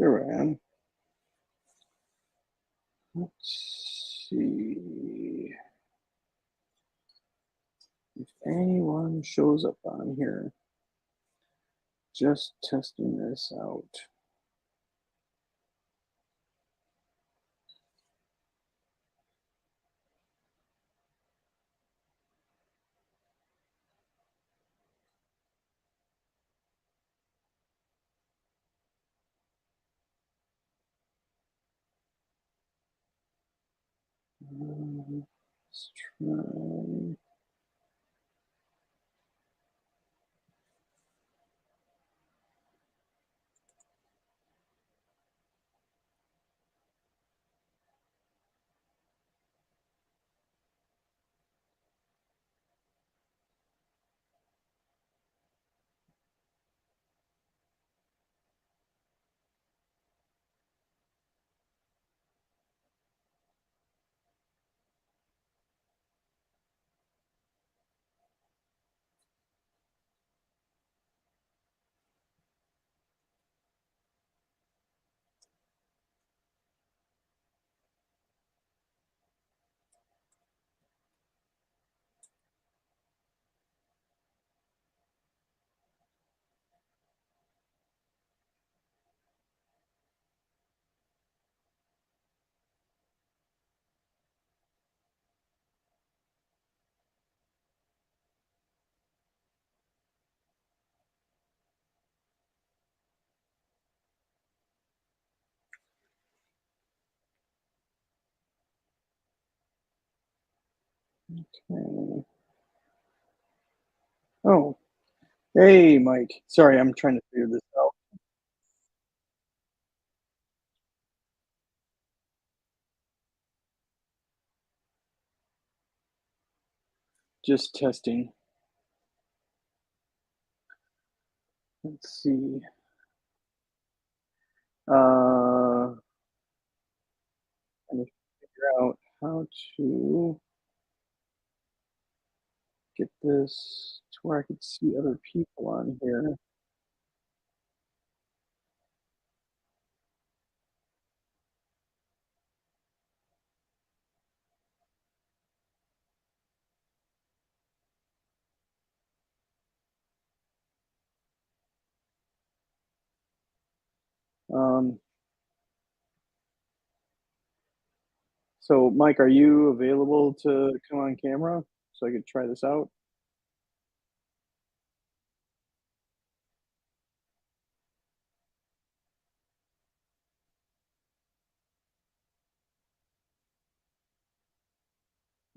There I am. Let's see if anyone shows up on here. Just testing this out. Let's try. Okay. Oh, hey, Mike. Sorry, I'm trying to figure this out. Just testing. Let's see. I need to figure out how to get this to where I could see other people on here. Um, so, Mike, are you available to come on camera so I could try this out?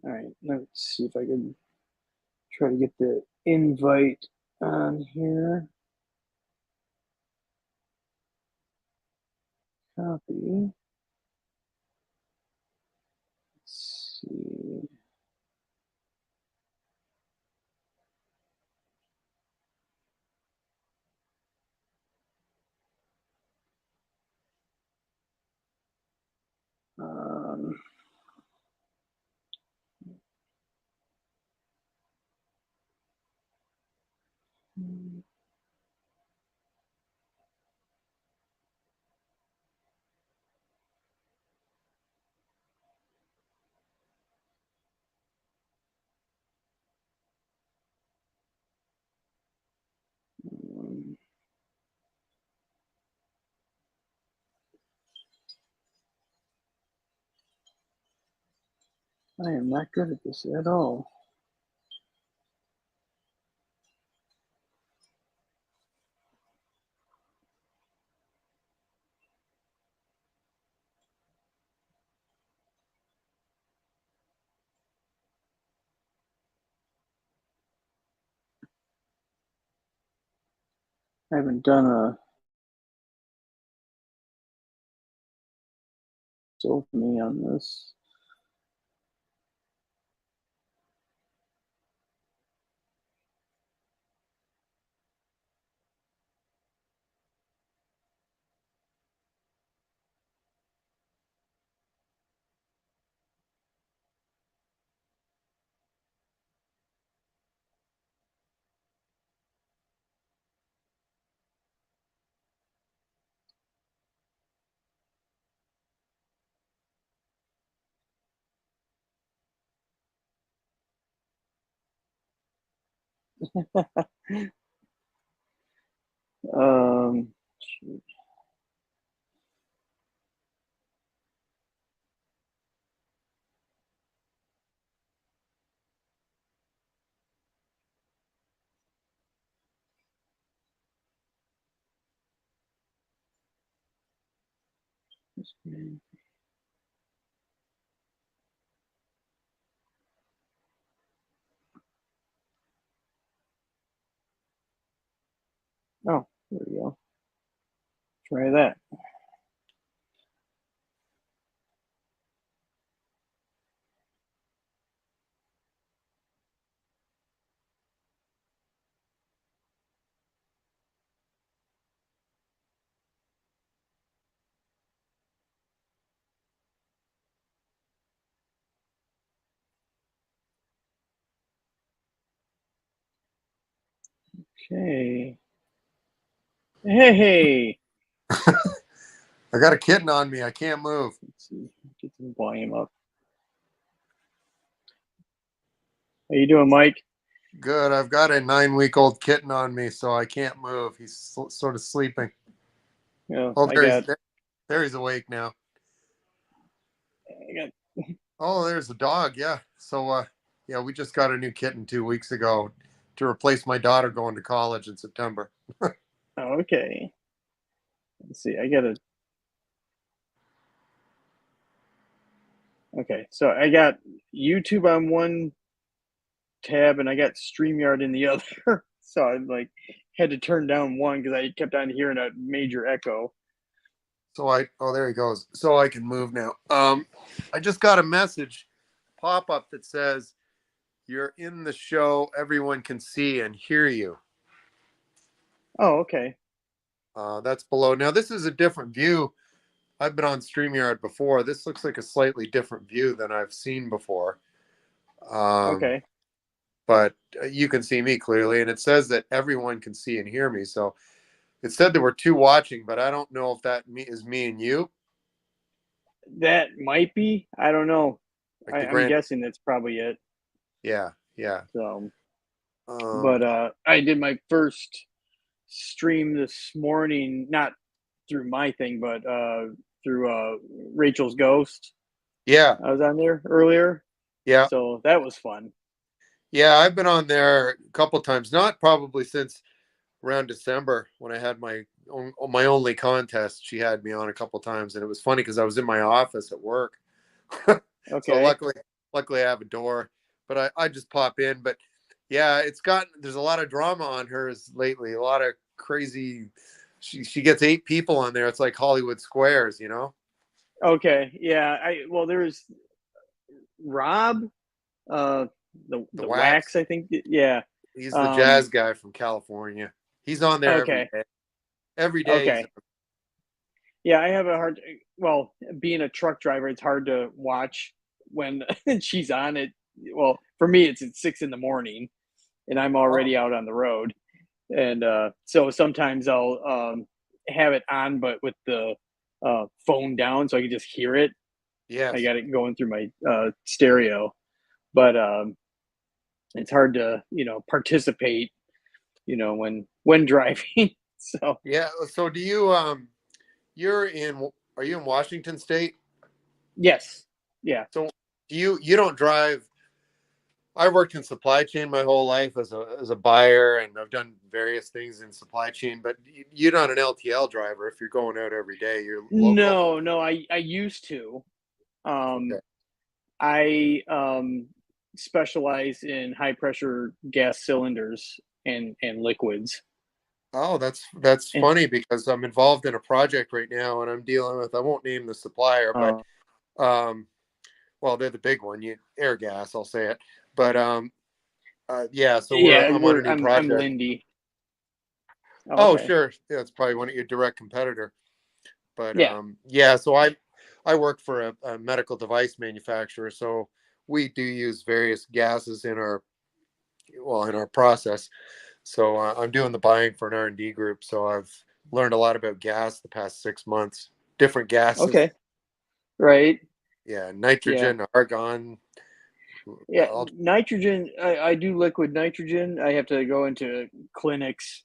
All right, let's see if I can try to get the invite on here. Copy. Let's see. Um, I am not good at this at all. I haven't done a so for me on this. Shoot. Oh, there we go. Try that. Okay. Hey. I got a kitten on me. I can't move. Let's see. Get some volume up. How you doing, Mike? Good. I've got a 9-week-old kitten on me, so I can't move. He's sort of sleeping. Yeah, Oh, I got. there he's awake now. I got. Oh, there's the dog. Yeah. So, yeah, we just got a new kitten 2 weeks ago to replace my daughter going to college in September. Oh, okay. Let's see. I got a. Okay, so I got YouTube on one tab and I got StreamYard in the other. So I like had to turn down one because I kept on hearing a major echo. Oh, there he goes. So I can move now. I just got a message pop up that says you're in the show. Everyone can see and hear you. Oh, okay. That's below. Now, this is a different view. I've been on StreamYard before. This looks like a slightly different view than I've seen before. Um, Okay. but you can see me clearly, and it says that everyone can see and hear me. So it said there were two watching, but I don't know if that is me and you. That might be. I don't know. Like the I'm grand. guessing that's probably it. Yeah, yeah. So, Um, but I did my first stream this morning, not through my thing, but through Rachel's Ghost. yeah, I was on there earlier, yeah, so that was fun. yeah. I've been on there a couple times. Not probably since around December when I had my only contest. She had me on a couple times, and it was funny because I was in my office at work. So Okay. luckily I have a door, but I just pop in. But yeah, there's a lot of drama on hers lately. A lot of crazy. She gets 8 people on there. It's like Hollywood Squares, you know. Okay. Yeah. There's Rob, uh, The the Wax, Wax. I think. Yeah. He's the Um. jazz guy from California. He's on there every Okay. day. Every day he's Okay. Yeah, I have a hard. Well, being a truck driver, it's hard to watch when she's on it. Well, for me, it's at 6 in the morning, and I'm oh already out on the road, and so sometimes I'll have it on, but with the phone down, so I can just hear it. I yes. got it going through my stereo, but it's hard to participate when driving. So Yeah. So do you you're in are you in Washington State? yes, yeah, So you don't drive. I worked in supply chain my whole life as a buyer, and I've done various things in supply chain. But you're not an LTL driver if you're going out every day. You're local. no, I used to. Okay. Um, I specialize in high pressure gas cylinders and liquids. Oh, that's Eh, funny because I'm involved in a project right now, and I'm dealing with. I won't name the supplier, but Uh, um, well, they're the big one. Air gas, I'll say it. But yeah. So yeah, I'm on a we're new I'm project. Lindy. Oh, Oh, okay. sure. Yeah, it's probably one of your direct competitor. But Yeah. yeah, so I work for a medical device manufacturer, so we do use various gases in our process. So I'm doing the buying for an R&D group, so I've learned a lot about gas the past 6 months. Different gases, Okay. Right. yeah, Yeah. nitrogen, argon, Yeah, I'll, nitrogen. I do liquid nitrogen. I have to go into clinics,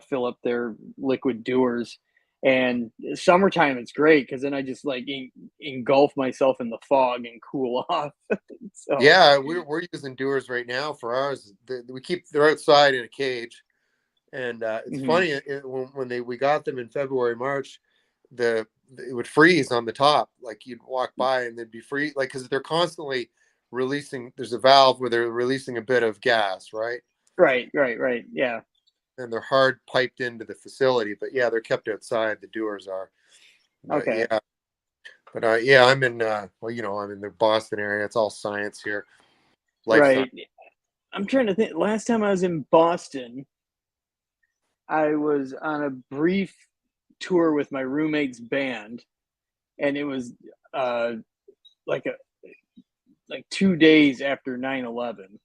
fill up their liquid dewars, and summertime it's great because then I just like engulf myself in the fog and cool off. So, yeah, we're using doers right now for ours. They're outside in a cage, and it's mhm. funny when we got them in February, March, the it would freeze on the top. Like you'd walk by and they'd be free, like because they're constantly releasing. There's a valve where they're releasing a bit of gas, right? Right, right, right. Yeah. And they're hard piped into the facility. But yeah, they're kept outside. The doers are. But Okay. yeah, yeah, I'm in. Well, I'm in the Boston area. It's all science here, life science. Right. I'm trying to think. Last time I was in Boston, I was on a brief tour with my roommate's band, and it was uh, like a like 2 days after 9/11.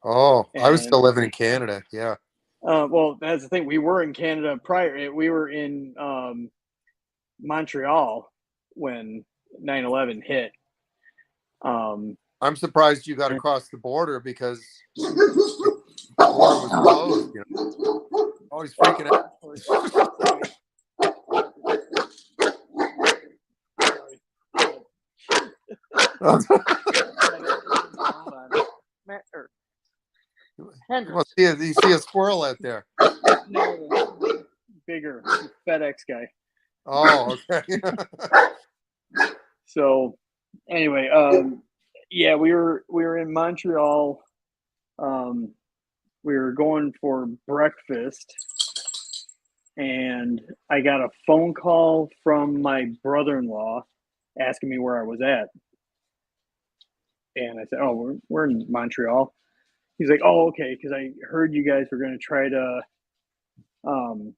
Oh, I was And still living in Canada. Yeah. well, that's the thing. We were in Canada prior. We were in Montreal when 9/11 hit. Um, I'm surprised you got across the border because the border was closed. Always freaking out. You see a squirrel out there. No, bigger FedEx guy. Oh, okay. So anyway, yeah, we were in Montreal. Um, we were going for breakfast, and I got a phone call from my brother-in-law asking me where I was at. And I said, "Oh, we're in Montreal." He's like, "Oh, okay," because I heard you guys were going to try to, um,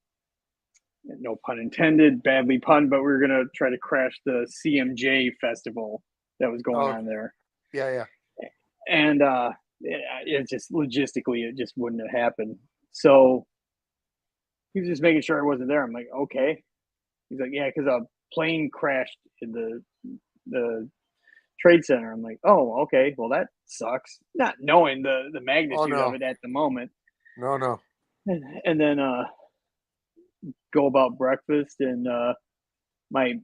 no pun intended, badly pun, but we were going to try to crash the CMJ festival that was going Oh, on there. yeah, yeah. And it just logistically, it just wouldn't have happened. So he was just making sure I wasn't there. I'm like, okay. He's like, yeah, because a plane crashed in the trade center. I'm like, oh, okay. Well, that sucks. Not knowing the Oh magnitude of no, it at the moment. no, no. And then go about breakfast, and my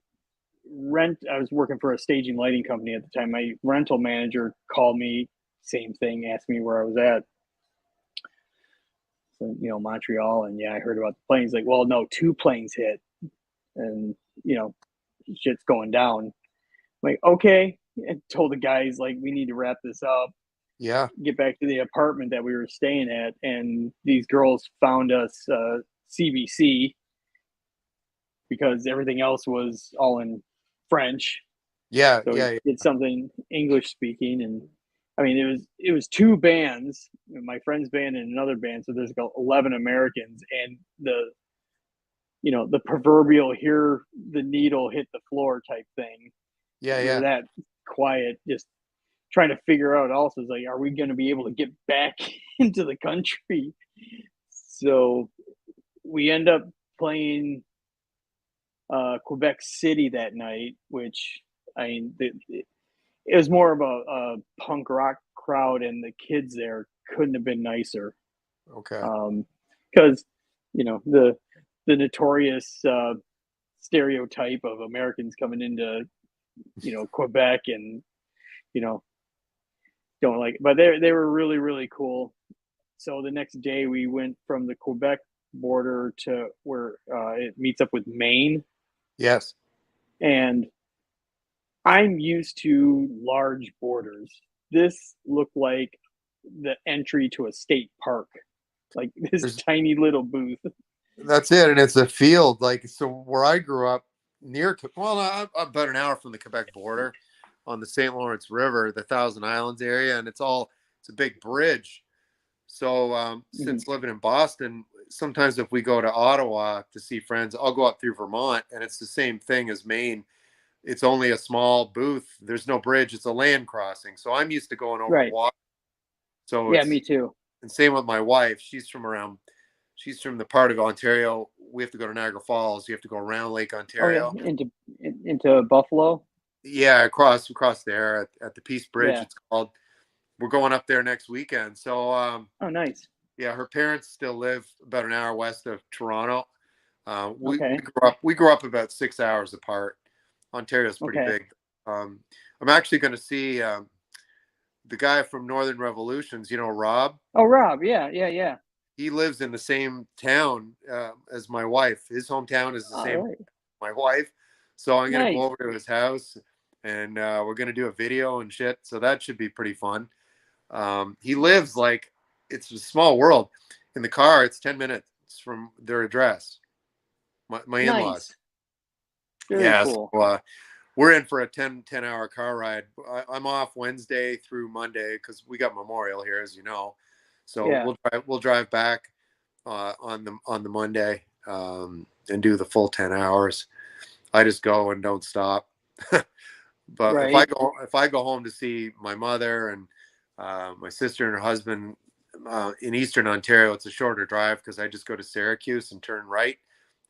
rent. I was working for a staging lighting company at the time. My rental manager called me, same thing, asked me where I was at. So, Montreal, and yeah, I heard about the planes. Like, well, no, two planes hit, and you know, shit's going down. I'm like, okay, and told the guys like we need to wrap this up, Yeah, get back to the apartment that we were staying at, and these girls found us CBC because everything else was all in French. yeah, So we yeah, yeah. did something English speaking, and I mean it was two bands, my friend's band and another band. So there's about 11 Americans, and the proverbial hear the needle hit the floor type thing. Yeah, We were yeah. that quiet, just trying to figure out. Also, is like, are we going to be able to get back into the country? So we end up playing Quebec City that night, which I mean, it was more of a punk rock crowd, and the kids there couldn't have been nicer. Okay. Because the notorious stereotype of Americans coming into Quebec, and you know don't like, but they were really really cool. So the next day we went from the Quebec border to where it meets up with Maine, Yes. and I'm used to large borders. This looked like the entry to a state park, like this There's tiny little booth. That's it, and it's a field. Like so, where I grew up near, well, I'm about an hour from the Quebec border, on the St. Lawrence River, the Thousand Islands area, and it's a big bridge. So Mhm. since living in Boston, sometimes if we go to Ottawa to see friends, I'll go up through Vermont, and it's the same thing as Maine. It's only a small booth. There's no bridge. It's a land crossing. So I'm used to going over Right. water. So Yeah, me too. and same with my wife. She's from the part of Ontario. We have to go to Niagara Falls. You have to go around Lake Oh yeah, Ontario. into Buffalo. Yeah, across there at the Peace Bridge, Yeah. it's called. we're going up there next weekend. So Oh, nice. yeah, her parents still live about an hour west of Toronto. We Okay. grew up about 6 hours apart. Ontario's pretty Okay. big. I'm actually going to see the guy from Northern Revolutions. You know, Rob. Oh, Rob. Yeah. Yeah. Yeah. He lives in the same town as my wife. His hometown is the All same right. my wife. So I'm gonna go Nice. over to his house and we're gonna do a video and shit. So that should be pretty fun. He lives like it's a small world. In the car, it's 10 minutes from their address. My in-laws. Nice. Very Yeah. So, cool. we're in for a 10 hour car ride. I'm off Wednesday through Monday because we got Memorial here, as you know. So Yeah. we'll drive back on the Monday and do the full 10 hours. I just go and don't stop. But Right. if I go home to see my mother and my sister and her husband in Eastern Ontario, it's a shorter drive because I just go to Syracuse and turn right,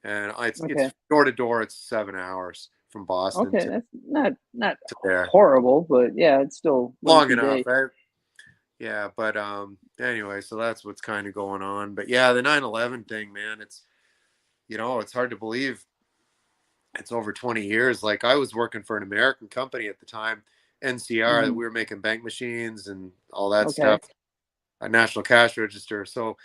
and it's Okay. door to door. It's 7 hours from Boston Okay. That's not to there. horrible, but yeah, it's still Long lengthy enough, day. right? Yeah, but anyway, so that's what's kind of going on. But yeah, the 9/11 thing, man, it's hard to believe it's over 20 years. Like I was working for an American company at the time, NCR, that Hmm. we were making bank machines and all that Okay. stuff, a national cash register. So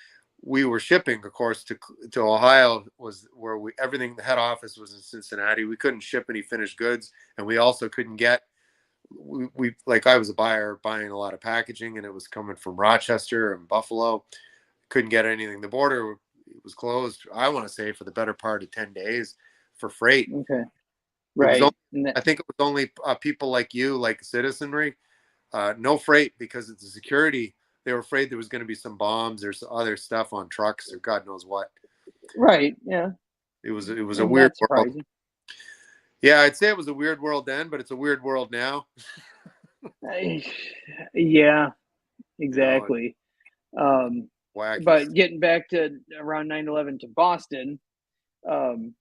we were shipping, of course, to Ohio was where everything, the head office was in Cincinnati. We couldn't ship any finished goods, and we also couldn't get we like I was a buyer buying a lot of packaging, and it was coming from Rochester and Buffalo. Couldn't get anything. The border was closed, I want to say, for the better part of 10 days for freight. Okay. It was only, Right. And that, I think it was only people like you, like citizenry, no freight because it's a security. They were afraid there was going to be some bombs or some other stuff on trucks or God knows what. right. Yeah. It was a weird Not world. surprising. Yeah, I'd say it was a weird world then, but it's a weird world now. I, yeah. It's Exactly. Um, wacky. but getting back to around 9/11 to Boston, um,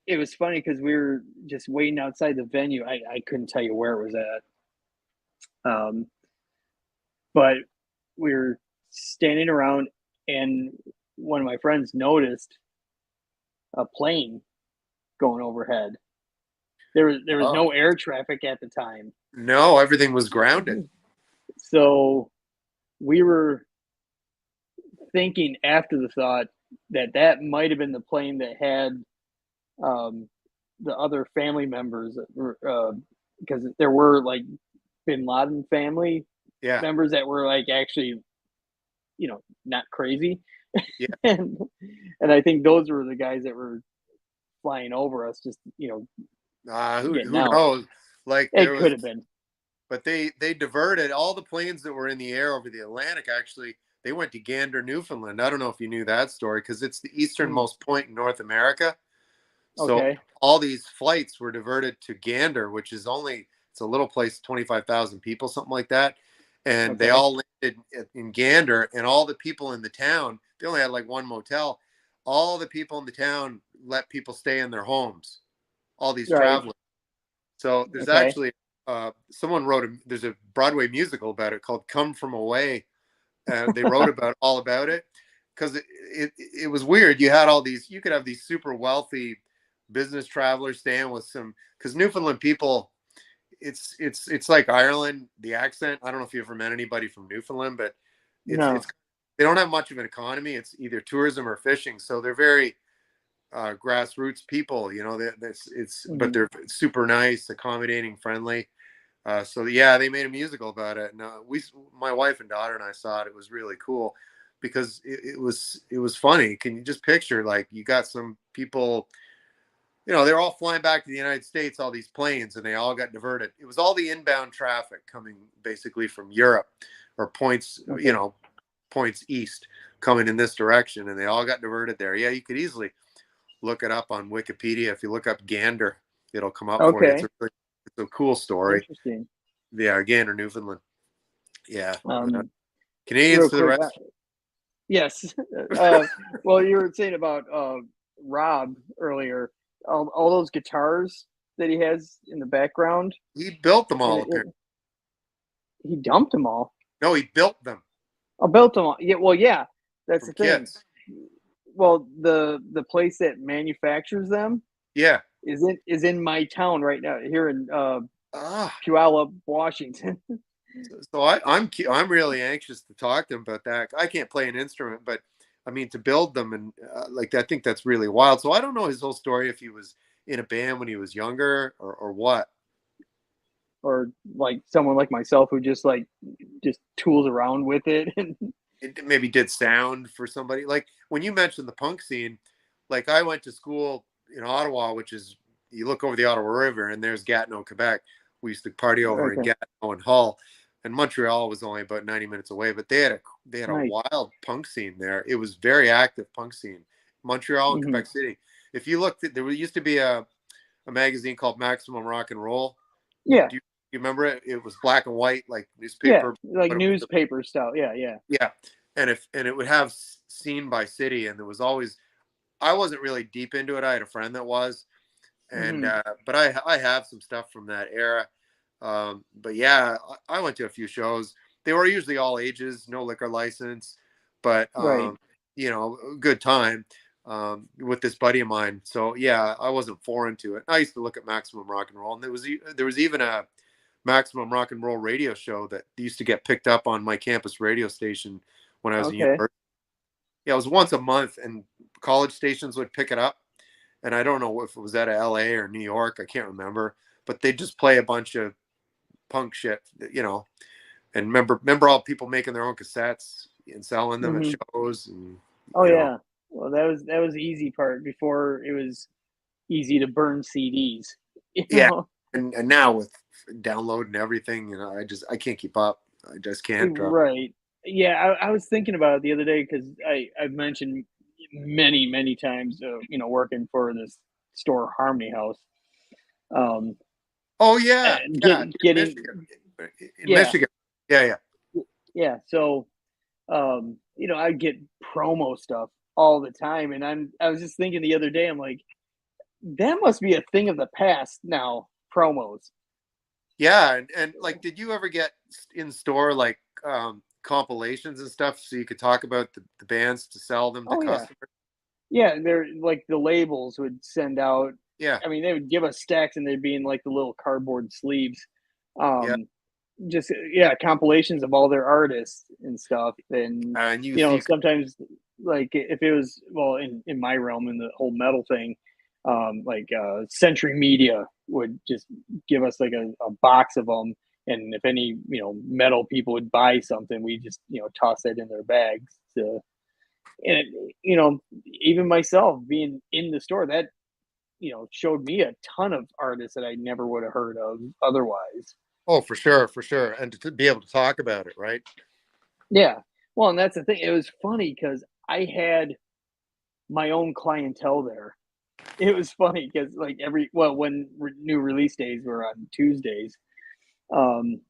it was funny because we were just waiting outside the venue. I couldn't tell you where it was at. But we were standing around, and one of my friends noticed a plane going overhead. There was Oh no air traffic at the time, no, everything was grounded. so we were thinking after the thought that that might have been the plane that had um, the other family members, because there were like Bin Laden family Yeah, members that were like actually, not crazy, yeah. and and I think those were the guys that were flying over us, just getting Who out. knows? Like there It could was, have been. but they diverted all the planes that were in the air over the Atlantic. Actually, they went to Gander, Newfoundland. I don't know if you knew that story because it's the Mm, easternmost point in North America. So okay. all these flights were diverted to Gander, which is only it's a little place, 25,000 people, something like that. And they Okay. all landed in Gander, and all the people in the town, they only had like one motel. All the people in the town let people stay in their homes, all these Right. travelers. So there's Okay. actually someone wrote there's a Broadway musical about it called "Come From Away." They wrote about all about it because it was weird. You could have these super wealthy business travelers staying with some because Newfoundland people. It's like Ireland. The accent. I don't know if you ever met anybody from Newfoundland, but it's No. they don't have much of an economy. It's either tourism or fishing. So they're very grassroots people. But Hmm. they're super nice, accommodating, friendly. So yeah, they made a musical about it. And my wife and daughter and I saw it. It was really cool because it was funny. Can you just picture like you got some people, they're all flying back to the United States, all these planes, and they all got diverted. It was all the inbound traffic coming basically from Europe or Okay. points east coming in this direction, and they all got diverted there. Yeah, you could easily look it up on Wikipedia. If you look up Gander, it'll come up for you. Okay. It's a cool story. Interesting. Yeah, Gander, Newfoundland. Yeah, Um, Canadians real to the quick. rest. Yes. Uh, well, you were saying about Rob earlier. All those guitars that he has in the background. He built them And all apparently. He dumped them all. No, he built them I built them all. Yeah, well, yeah, that's from the thing. kits. Well, the place that manufactures them Yeah. is in my town right now, here in Ah. Puyallup, Washington. So I'm really anxious to talk to him about that. I can't play an instrument, but I mean to build them and like I think that's really wild. So I don't know his whole story if he was in a band when he was younger or what. Or like someone like myself who just tools around with it. And It maybe did sound for somebody. Like when you mentioned the punk scene, like I went to school in Ottawa, which is you look over the Ottawa River and there's Gatineau, Quebec. We used to party over in okay, Gatineau and Hull, and Montreal was only about 90 minutes away. But they had a nice. wild punk scene there. It was very active punk scene, Montreal and Hmm. Quebec City. If you looked, there used to be a magazine called Maximum Rock and Roll. Yeah, You remember it? It was black and white, like yeah, newspaper, like but it was the newspaper style. Yeah, yeah. yeah, and it would have scene by city, and there was always I wasn't really deep into it. I had a friend that was, and Hmm. but I have some stuff from that era. But yeah, I went to a few shows. They were usually all ages, no liquor license, but Right. good time with this buddy of mine. So yeah, I wasn't foreign to it. I used to look at Maximum Rock and Roll, and there was even a Maximum Rock and Roll radio show that used to get picked up on my campus radio station when I was in Okay. university. Yeah, it was once a month, and college stations would pick it up. And I don't know if it was out of LA or New York, I can't remember, but they just play a bunch of punk shit, And remember all people making their own cassettes and selling them at Hmm. shows, and Oh yeah. Well, that was the easy part before it was easy to burn CDs. You yeah. know. And now with downloading everything, I can't keep up. I just can't. Right. Yeah, I was thinking about it the other day because I've mentioned many times, working for this store, Harmony House, um, Oh yeah, and yeah, getting in Michigan, getting in yeah, Michigan. Yeah, yeah. yeah. So, I get promo stuff all the time, and I was just thinking the other day, I'm like, that must be a thing of the past now. Promos. Yeah, and like, did you ever get in store like compilations and stuff so you could talk about the bands to sell them to Oh yeah, customers? yeah. They're like the labels would send out. Yeah, I mean, they would give us stacks, and they'd be in like the little cardboard sleeves. yeah. Um, just yeah, compilations of all their artists and stuff. And And you could, sometimes like if it was, well, in my realm, in the whole metal thing, like Century Media would just give us like a box of them, and if any metal people would buy something, we just toss that in their bags to. And even myself being in the store, that showed me a ton of artists that I never would have heard of otherwise. oh, for sure, for sure, and to be able to talk about it, right? Yeah. Well, and that's the thing. It was funny because I had my own clientele there. It was funny because like when new release days were on Tuesdays, um,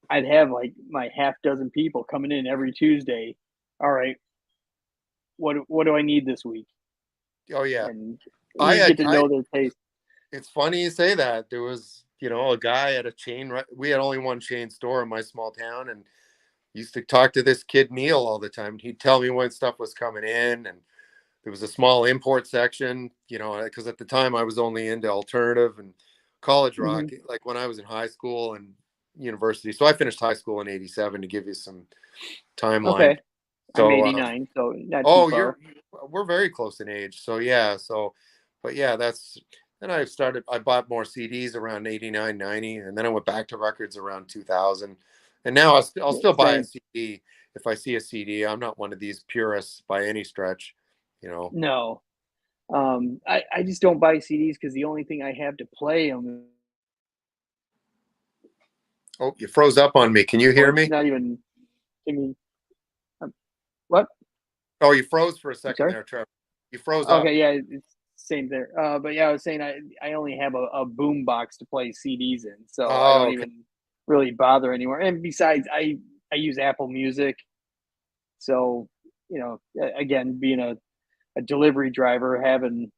I'd have like my half dozen people coming in every Tuesday. All right, what do I need this week? Oh yeah, And I you get had to I. know their taste. It's funny you say that. There was a guy at a chain. Right, we had only one chain store in my small town, and used to talk to this kid Neil all the time. He'd tell me when stuff was coming in, and there was a small import section, because at the time I was only into alternative and college rock, Hmm. like when I was in high school and university. So I finished high school in '87 to give you some timeline. Okay, I'm So, 89, so not too oh, far. we're very close in age. So yeah, but yeah, then I bought more CDs around 89, 90, and then I went back to records around 2000. And now I'll Yeah, still buy a same. CD if I see a CD. I'm not one of these purists by any stretch, you know. No, I just don't buy CDs because the only thing I have to play them, Oh, you froze up on me. Can you or hear it's me? not even. I mean, what? Oh, you froze for a I'm second sorry. there, Trevor. You froze up. Okay, yeah, it's same there. But yeah, I was saying I only have a boom box to play CDs in, so I Oh, don't okay. even really bother anymore. And besides, I use Apple Music, so again, being a delivery driver, having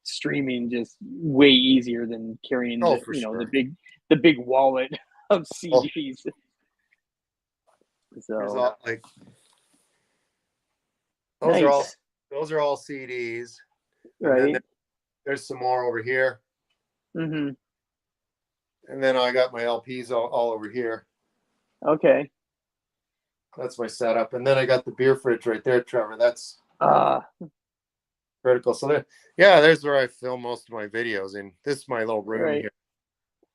streaming just way easier than carrying Oh, for the sure. big wallet of Oh, CDs. There's So all like those are all nice, those are all CDs, and then right? there's some more over here, Mm-hmm. and then I got my LPs all over here. Okay. That's my setup, and then I got the beer fridge right there, Trevor. That's Uh, critical. So there, yeah, there's where I film most of my videos, and this is my little room right. here.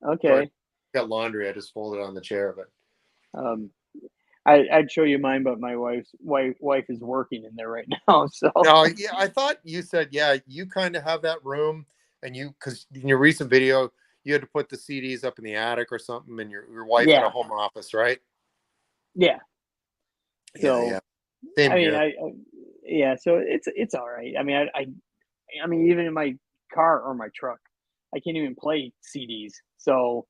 So I Okay. got laundry. I just fold it on the chair, but Um, I'd show you mine, but my wife is working in there right now. So no, yeah, I thought you said, yeah, you kind of have that room, and you, because in your recent video, you had to put the CDs up in the attic or something, and your wife had a yeah, home office, right? yeah. Yeah, So yeah. Same I mean, here. yeah. So it's all right. I mean, I mean, even in my car or my truck, I can't even play CDs. So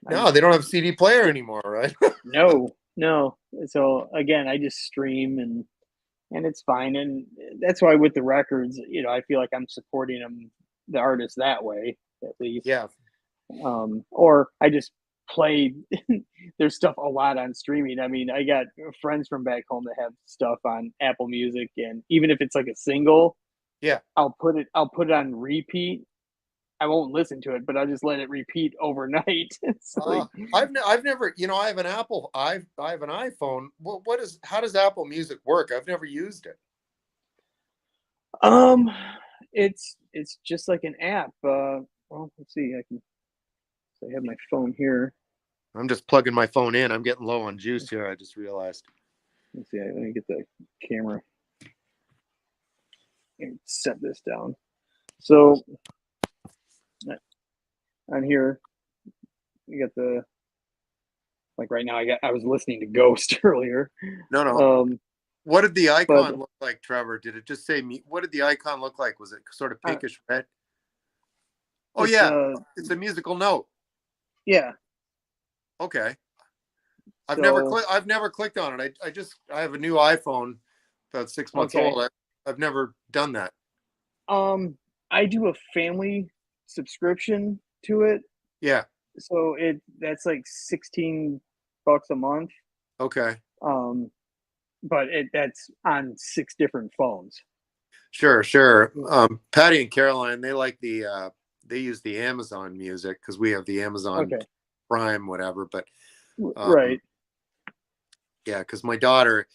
I No, they don't have a CD player anymore, right? no, no. So again, I just stream and it's fine. And that's why with the records, I feel like I'm supporting them, the artist that way at least. Yeah. Or I just play their stuff a lot on streaming. I mean, I got friends from back home that have stuff on Apple Music, and even if it's like a single, Yeah. I'll put it on repeat. I won't listen to it, but I'll just let it repeat overnight. It's like, I've never, I have an Apple, I have an iPhone. How does Apple Music work? I've never used it. um, it's just like an app. Well, let's see. I have my phone here. I'm just plugging my phone in. I'm getting low on juice here. I just realized. Let's see. Let me get the camera and set this down. So on here, you got the like right now. I was listening to Ghost earlier. No, no. Um, What did the but icon look like, Trevor? Did it just say me? What did the icon look like? Was it sort of uh, pinkish red? Oh it's yeah, it's a musical note. yeah. Okay. So I've never clicked on it. I have a new iPhone about 6 months okay. old. I've never done that. Um, I do a family subscription to it, Yeah. so that's like $16 a month. Okay. Um, but that's on 6 different phones. Sure, sure. Patty and Caroline, they use the Amazon Music because we have the Amazon Okay, Prime, whatever. But um, right, yeah, because my daughter,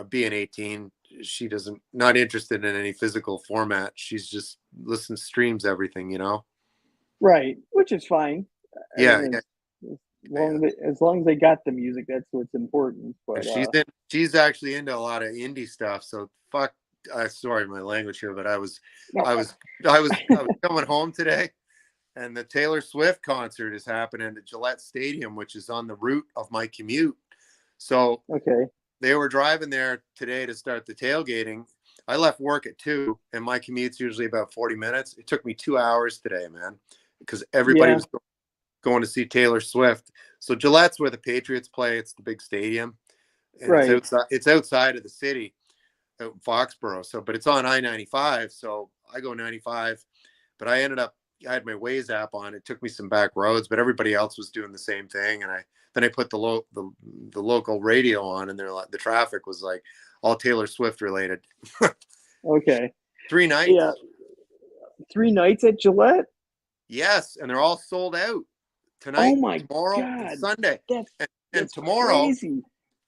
being 18, she doesn't not interested in any physical format. She's just listens, streams everything. right, which is fine. I Yeah, mean, yeah, yeah. as long as they got the music, that's what's important. But She's actually into a lot of indie stuff. So fuck. Sorry, my language here, but no, I was, I was coming home today, and the Taylor Swift concert is happening at Gillette Stadium, which is on the route of my commute. So okay, they were driving there today to start the tailgating. I left work at 2, and my commute's usually about 40 minutes. It took me 2 hours today, man, because everybody yeah, was going to see Taylor Swift. So Gillette's where the Patriots play. It's the big stadium, and it's right, outside. It's outside of the city, out in Foxborough. So, but it's on I-95. So I go 95, but I had my Waze app on. It took me some back roads, but everybody else was doing the same thing. And then I put the local radio on, and the traffic was like all Taylor Swift related. okay, 3 nights. yeah. 3 nights at Gillette. Yes, and they're all sold out Oh tonight, my tomorrow, and God, Sunday. that's And that's tomorrow, crazy.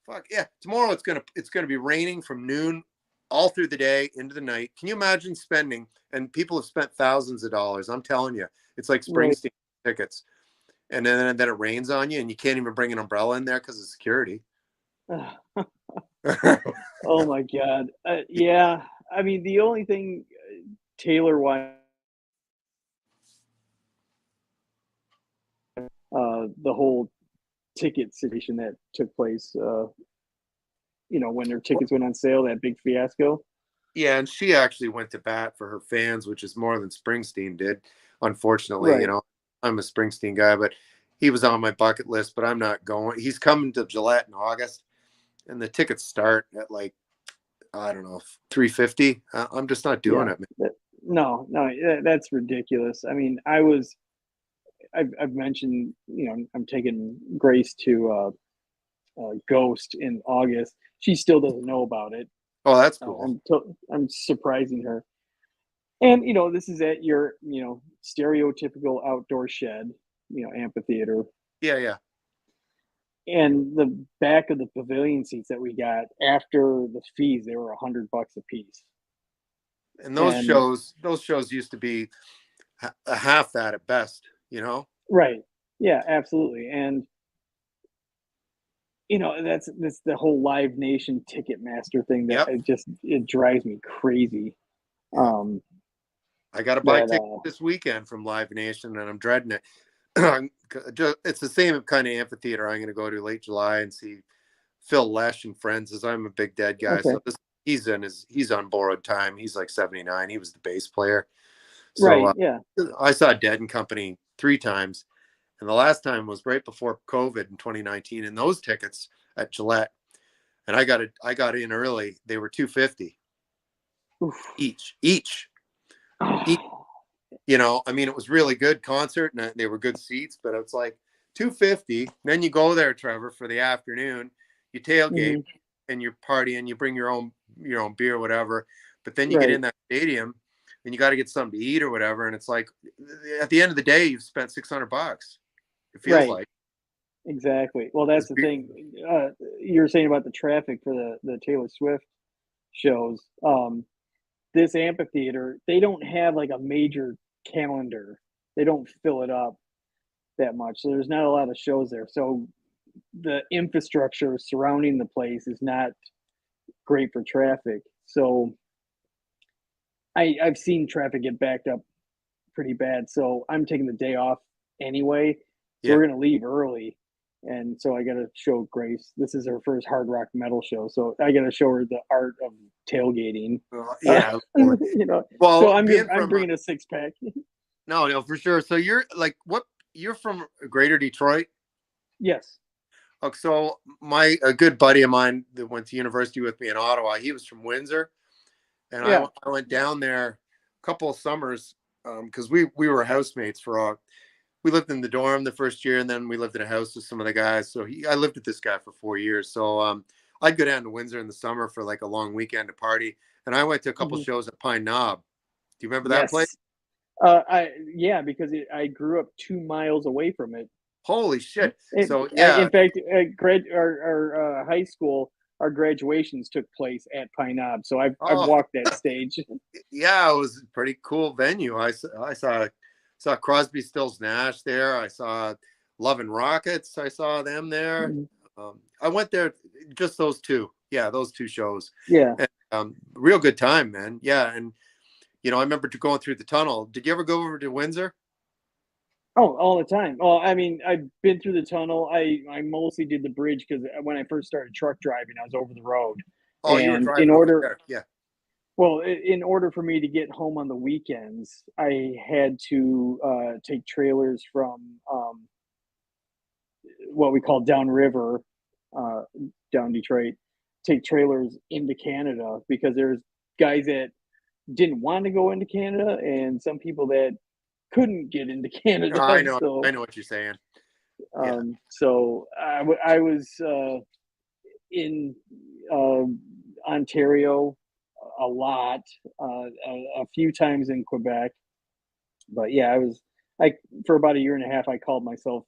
fuck yeah, tomorrow it's gonna be raining from noon all through the day into the night. Can you imagine spending? And people have spent thousands of dollars. I'm telling you, it's like Right. Springsteen tickets, and then it rains on you, and you can't even bring an umbrella in there because of security. Oh my God. Yeah. I mean, the only thing Taylor wise, the whole ticket situation that took place, when their tickets went on sale, that big fiasco. Yeah, and she actually went to bat for her fans, which is more than Springsteen did. Unfortunately, Right. I'm a Springsteen guy, but he was on my bucket list, but I'm not going. He's coming to Gillette in August, and the tickets start at like, I don't know, 350. I'm just not doing Yeah. it, man. No, no, that's ridiculous. I mean, I've mentioned, I'm taking Grace to Ghost in August. She still doesn't know about it. Oh, that's cool. I'm surprising her. And this is at your stereotypical outdoor shed, amphitheater, Yeah, yeah. and the back of the pavilion seats that we got after the fees, they were $100 a piece. And And those shows used to be a half that at best, you know? right, yeah, absolutely. And that's the whole Live Nation Ticketmaster thing that Yep. it drives me crazy. Yeah. Um, I got to buy that tickets this weekend from Live Nation, and I'm dreading it. It's the same kind of amphitheater I'm going to go to late July and see Phil Lesh and friends, as I'm a big Dead guy. Okay, So he's on borrowed time. He's like 79. He was the bass player. So right, yeah, I saw Dead and Company 3 times, and the last time was right before COVID in 2019. And those tickets at Gillette, and I got in early. They were 250 oof. each. I mean, it was really good concert and they were good seats, but it's like 250. Then you go there, Trevor, for the afternoon, you tailgate Hmm. and you party and you bring your own beer, whatever. But then you get Right, in that stadium and you got to get something to eat or whatever. And it's like, at the end of the day, you've spent $600. It feels right, like exactly. Well, that's it's the thing. You were saying about the traffic for the Taylor Swift shows. This amphitheater, they don't have like a major calendar. They don't fill it up that much, so there's not a lot of shows there. So the infrastructure surrounding the place is not great for traffic. So I've seen traffic get backed up pretty bad. So I'm taking the day off anyway. So yeah. we're gonna leave early. And so I gotta show Grace. This is her first hard rock metal show. So I gotta show her the art of tailgating. Yeah. You know, so Well, I'm being I'm from bringing a 6 pack. no, for sure. So you're like, what? You're from Greater Detroit. Yes. So a good buddy of mine that went to university with me in Ottawa, he was from Windsor, and Yeah. I went down there a couple of summers because we were housemates we lived in the dorm the first year, and then we lived in a house with some of the guys. So I lived with this guy for 4 years. So I'd go down to Windsor in the summer for like a long weekend to party, and I went to a couple Mhm. shows at Pine Knob. Do you remember that place? Yes. Because I grew up 2 miles away from it. Holy shit! It So in yeah, fact, our high school, our graduations took place at Pine Knob, so I've oh walked that stage. yeah, it was a pretty cool venue. I saw Crosby, Stills, Nash there. I saw Love and Rockets. I saw them there. Mhm. I went there just those two. Yeah, those two shows. Yeah. And, real good time, man. Yeah, and I remember going through the tunnel. Did you ever go over to Windsor? Oh, all the time. Oh, I mean, I've been through the tunnel. I mostly did the bridge because when I first started truck driving, I was over the road, Oh, you were and driving over there. Yeah. in order for me to get home on the weekends, I had to take trailers from what we call downriver, uh, down Detroit, take trailers into Canada because there's guys that didn't want to go into Canada and some people that couldn't get into Oh, Canada. I know. I So, know what you're saying. Yeah. I was in uh, Ontario a lot, a few times in Quebec, but yeah, I for about a year and a half. I called myself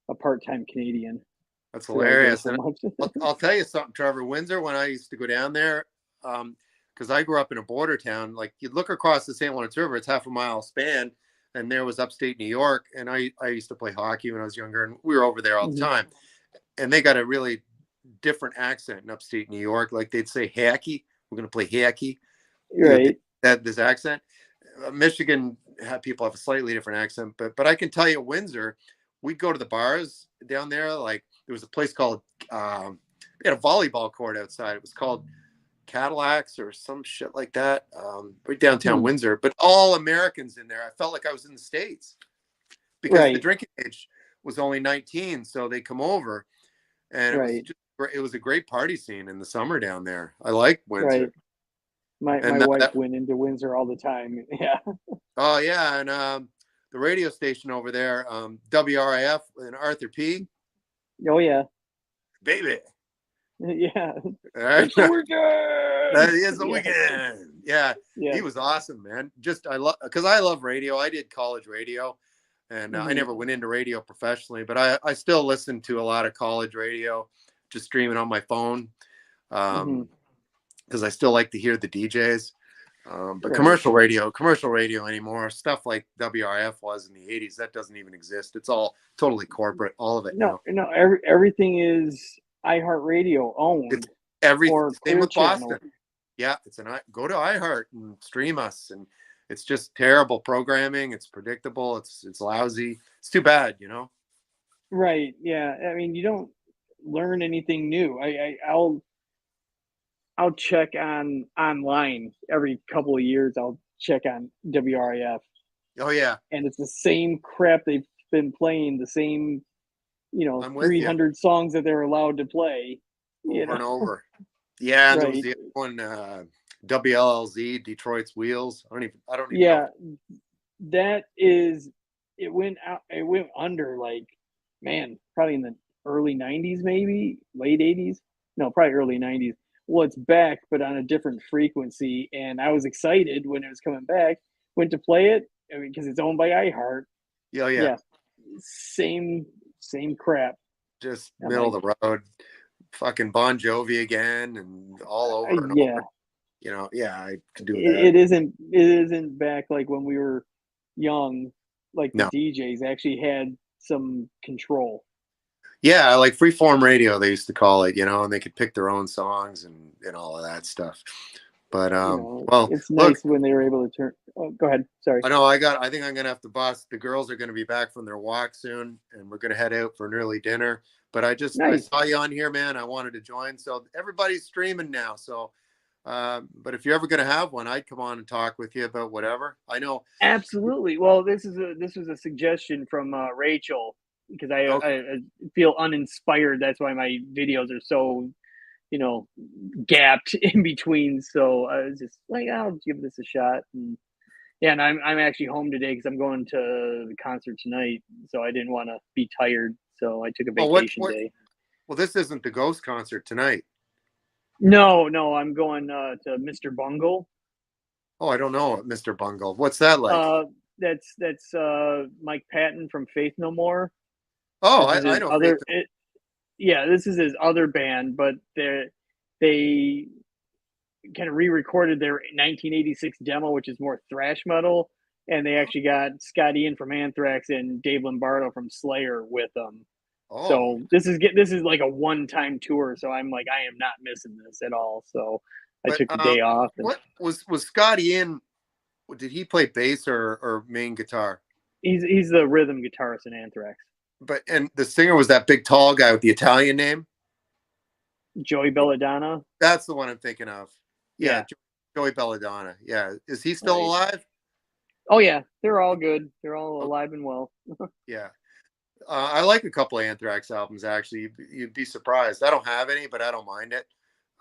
a part-time Canadian That's because I was there hilarious. so And much. I'll tell you something, Trevor. Windsor, when I used to go down there, because I grew up in a border town, like you look across the St. Lawrence River, it's half a mile span, and there was upstate New York. And I used to play hockey when I was younger, and we were over there all the Mhm. time. And they got a really different accent in upstate New York. Like they'd say hacky. We're going to play hacky. Right. That this accent. Michigan people have a slightly different accent, but I can tell you, Windsor, we'd go to the bars down there. Like there was a place called we had a volleyball court outside. It was called Cadillacs or some shit like that. Right downtown Hmm. Windsor, but all Americans in there. I felt like I was in the States because the Right. drinking age was only 19, so they come over, and Right. it was a great party scene in the summer down there. I like Right. Windsor, My and wife went into Windsor all the time. Yeah. oh yeah, and the radio station over there, WRIF and Arthur P. Oh yeah. baby. Yeah, All right. it's the weekend. That is the Yeah, weekend. Yeah, yeah. he was awesome, man. Just I love because I love radio. I did college radio, and I Hmm. never went into radio professionally, but I still listen to a lot of college radio, just streaming on my phone, Hmm. because I still like to hear the DJs. But Right. commercial radio anymore, stuff like WRF was in the '80s, that doesn't even exist. It's all totally corporate, all of it No, now. no. Everything is iHeartRadio It's owned every or same Clear with Boston. Channel. Yeah, it's an go to iHeart and stream us, and it's just terrible programming. It's predictable. It's lousy. It's too bad, you know. Right. Yeah. I mean, you don't learn anything new. I'll check on online every couple of years. I'll check on WRF, Oh yeah, and it's the same crap they've been playing. The same, I'm with you 300 songs that they're allowed to play. You over know. and over. Yeah, and there was Right. the other one, WLLZ, Detroit's Wheels. I don't even know. Yeah. That is. It went out. It went under like, man, probably in the early '90s, maybe late '80s. No, probably early '90s. Well, it's back, but on a different frequency. And I was excited when it was coming back. Went to play it, I mean, because it's owned by iHeart. Yeah, yeah, Yeah, same crap. just I'm middle like, of the road. Fucking Bon Jovi again, and all over and yeah, over. You know, yeah, I could do that. it isn't back like when we were young. Like the No. DJs actually had some control. Yeah, like freeform radio, they used to call it, you know, and they could pick their own songs and all of that stuff. But well, It's look, nice when they were able to turn. Oh, go ahead. Sorry. I know I think I'm gonna have to bust. The girls are gonna be back from their walk soon, and we're gonna head out for an early dinner. But I Nice. saw you on here, man. I wanted to join. So everybody's streaming now. So but if you're ever gonna have one, I'd come on and talk with you about whatever. I know. Absolutely. Well, this was a suggestion from Rachel because Okay. I feel uninspired. That's why my videos are so you know gapped in between. So I was just like, I'll give this a shot. And yeah, and I'm actually home today because I'm going to the concert tonight. So I didn't want to be tired. So I took a Oh, vacation what? day. Well, this isn't the Ghost concert tonight. No, no, I'm going to Mr. Bungle. Oh, I don't know, Mr. Bungle. What's that like? Uh, that's Mike Patton from Faith No More. Oh, This is I his know Faith. other. Yeah, this is his other band, but they kind of re-recorded their 1986 demo, which is more thrash metal, and they actually got Scott Ian from Anthrax and Dave Lombardo from Slayer with them. Oh, So this is like a one-time tour. So I'm like, I am not missing this at all. So I but took the day off, and what was Scotty in? Did he play bass or main guitar? he's the rhythm guitarist in Anthrax. But and the singer was that big tall guy with the Italian name. Joey Belladonna. That's the one I'm thinking of. Yeah, Yeah, Joey Belladonna. Yeah, is he still right. alive? Oh yeah, they're all good. They're all Oh, alive and well. yeah. I like a couple of Anthrax albums actually. You'd be surprised. I don't have any, but I don't mind it.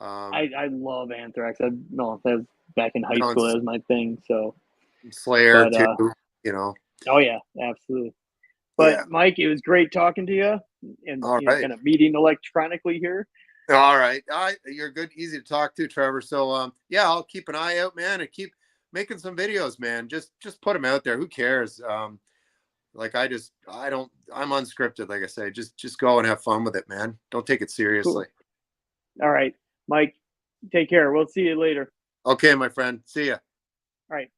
I love Anthrax. I no, that was back in high You know, school. That was my thing. So, Slayer but too. You know. oh yeah, absolutely. But Yeah. Mike, it was great talking to you, and All right. kind of meeting electronically here. All right. You're good, easy to talk to, Trevor. So yeah, I'll keep an eye out, man, and keep making some videos, man. Just put them out there. Who cares? Like I don't I'm unscripted, like I say. Just go and have fun with it, man. Don't take it seriously. Cool. All right, Mike. Take care. We'll see you later. Okay, my friend. See ya. All right.